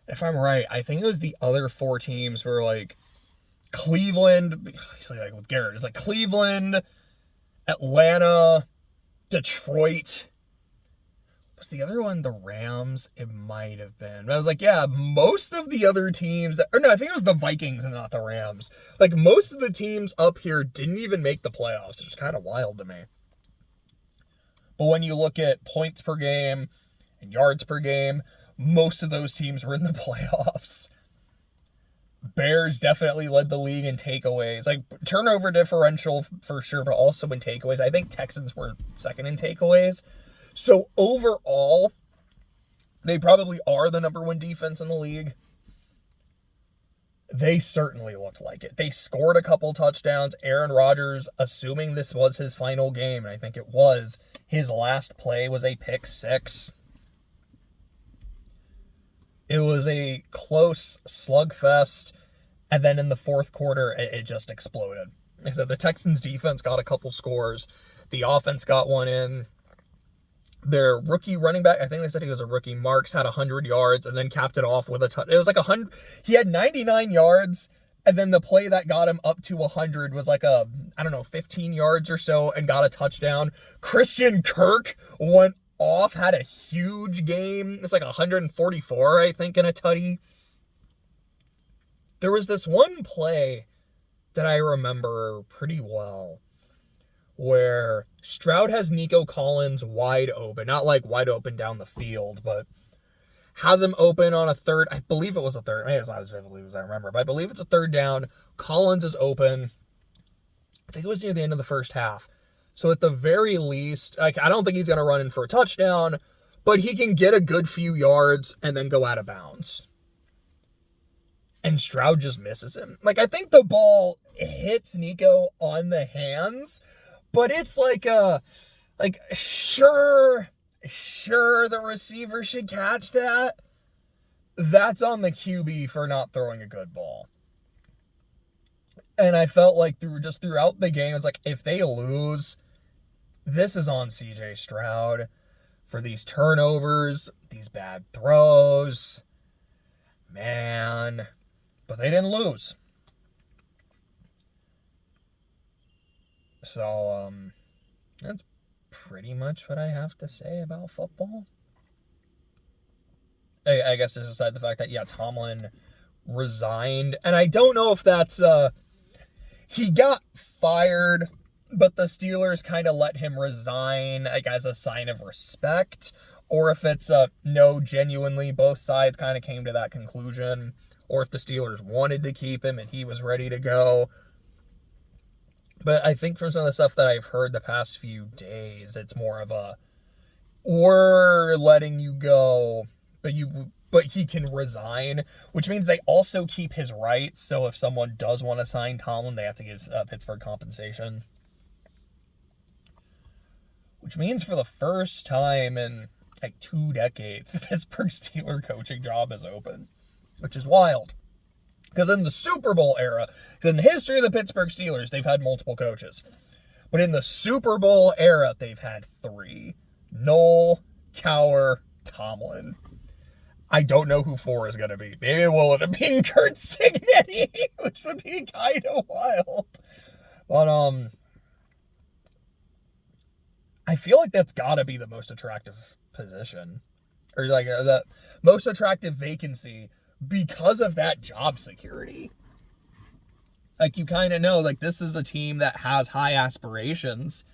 If I'm right, I think it was the other 4 teams were like Cleveland, obviously like with Garrett, it's like Cleveland, Atlanta, Detroit. Was the other one the Rams? It might have been. But I was like, yeah, most of the other teams, or no, I think it was the Vikings and not the Rams. Like most of the teams up here didn't even make the playoffs, which is kind of wild to me. But when you look at points per game and yards per game, most of those teams were in the playoffs. Bears definitely led the league in takeaways. Like, turnover differential for sure, but also in takeaways. I think Texans were second in takeaways. So overall, they probably are the number one defense in the league. They certainly looked like it. They scored a couple touchdowns. Aaron Rodgers, assuming this was his final game, and I think it was, his last play was a pick 6. It was a close slugfest, and then in the fourth quarter, it just exploded. Like I said, the Texans defense got a couple scores. The offense got one in. Their rookie running back, I think they said he was a rookie, Marks, had 100 yards and then capped it off with a touch. It was like 100. He had 99 yards, and then the play that got him up to 100 was like 15 yards or so and got a touchdown. Christian Kirk went off, had a huge game. It's like 144, I think, in a tutty. There was this one play that I remember pretty well, where Stroud has Nico Collins wide open. Not like wide open down the field, but has him open on a third. I believe it was a third. Maybe it's not as vividly as I remember, but I believe it's a third down. Collins is open. I think it was near the end of the first half. So at the very least, like, I don't think he's going to run in for a touchdown, but he can get a good few yards and then go out of bounds. And Stroud just misses him. Like, I think the ball hits Nico on the hands, but it's sure, the receiver should catch that. That's on the QB for not throwing a good ball. And I felt like throughout the game, it's like, if they lose, this is on CJ Stroud for these turnovers, these bad throws. Man. But they didn't lose. So, that's pretty much what I have to say about football. I guess just aside the fact that, yeah, Tomlin resigned. And I don't know if that's, he got fired, but the Steelers kind of let him resign, like, as a sign of respect. Or if it's, no, genuinely, both sides kind of came to that conclusion. Or if the Steelers wanted to keep him and he was ready to go. But I think from some of the stuff that I've heard the past few days, it's more of a, we're letting you go, but he can resign, which means they also keep his rights. So if someone does want to sign Tomlin, they have to give Pittsburgh compensation. which means for the first time in like 2 decades, the Pittsburgh Steelers coaching job is open, which is wild. Because in the Super Bowl era, in the history of the Pittsburgh Steelers, they've had multiple coaches. But in the Super Bowl era, they've had 3. Noel, Cowher, Tomlin. I don't know who 4 is going to be. Maybe it will end up being Kurt Signetti, which would be kind of wild. But, I feel like that's got to be the most attractive position. Or, like, the most attractive vacancy because of that job security. Like, you kind of know, like, this is a team that has high aspirations,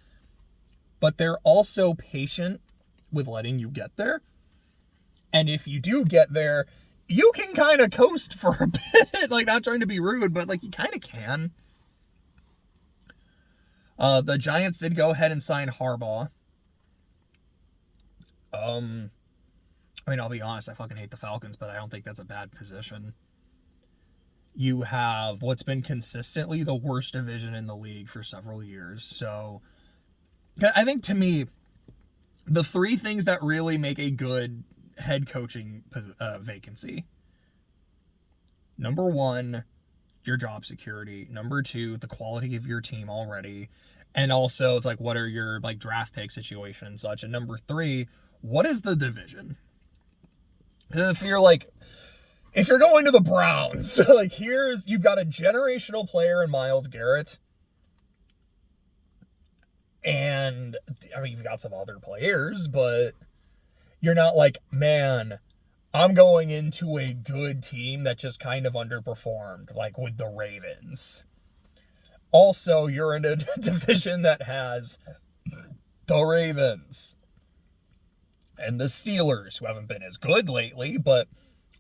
but they're also patient with letting you get there. And if you do get there, you can kind of coast for a bit. Like, not trying to be rude, but, like, you kind of can. The Giants did go ahead and sign Harbaugh. I mean, I'll be honest, I fucking hate the Falcons, but I don't think that's a bad position. You have what's been consistently the worst division in the league for several years. So, I think to me, the 3 things that really make a good head coaching vacancy. Number 1, your job security. Number 2, the quality of your team already. And also, it's like, what are your like draft pick situation and such. And number 3, what is the division? If you're going to the Browns, like you've got a generational player in Myles Garrett. And, I mean, you've got some other players, but you're not like, man, I'm going into a good team that just kind of underperformed, like with the Ravens. Also, you're in a division that has the Ravens and the Steelers, who haven't been as good lately, but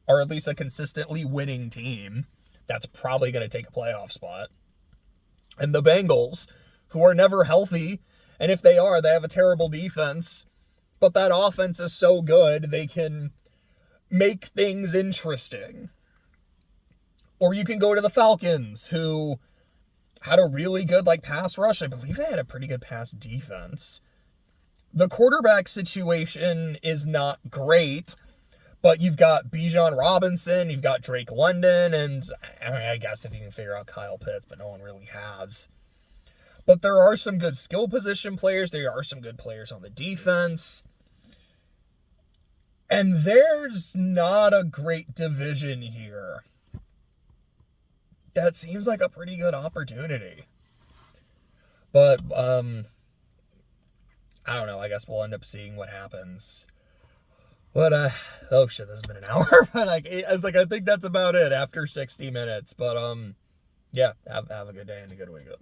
are at least a consistently winning team that's probably going to take a playoff spot. And the Bengals, who are never healthy, and if they are, they have a terrible defense, but that offense is so good, they can make things interesting. Or you can go to the Falcons, who had a really good pass rush. I believe they had a pretty good pass defense. The quarterback situation is not great, but you've got Bijan Robinson, you've got Drake London, and I mean, I guess if you can figure out Kyle Pitts, but no one really has. But there are some good skill position players. There are some good players on the defense. And there's not a great division here. That seems like a pretty good opportunity. But, I don't know. I guess we'll end up seeing what happens. But, oh shit, this has been an hour. But, I think that's about it after 60 minutes. But, yeah, have a good day and a good weekend.